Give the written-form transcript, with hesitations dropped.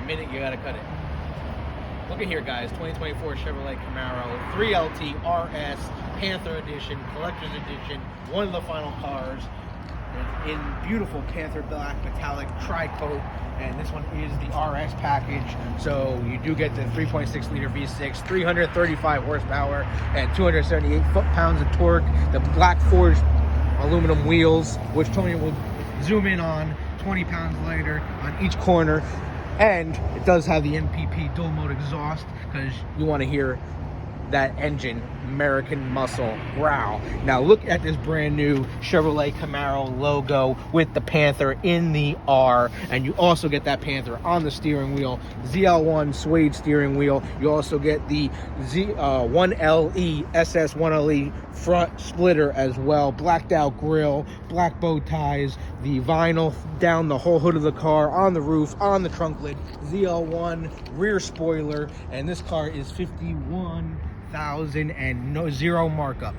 minute, you gotta cut it. Look at here, guys. 2024 Chevrolet Camaro 3LT RS Panther Edition, Collector's Edition. One of the final cars. It's in beautiful Panther black metallic tri-coat. And this one is the RS package. So you do get the 3.6 liter V6, 335 horsepower, and 278 foot-pounds of torque. The black forged aluminum wheels, which Tony will zoom in on, 20 pounds lighter on each corner. And it does have the NPP dual mode exhaust because you want to hear that engine, American muscle growl. Now look at this brand new Chevrolet Camaro logo with the Panther in the R, and you also get that Panther on the steering wheel, ZL1 suede steering wheel. You also get the Z1LE SS1LE front splitter as well, blacked out grille, black bow ties, the vinyl down the whole hood of the car, on the roof, on the trunk lid, ZL1 rear spoiler, and this car is 51,000 and zero markup.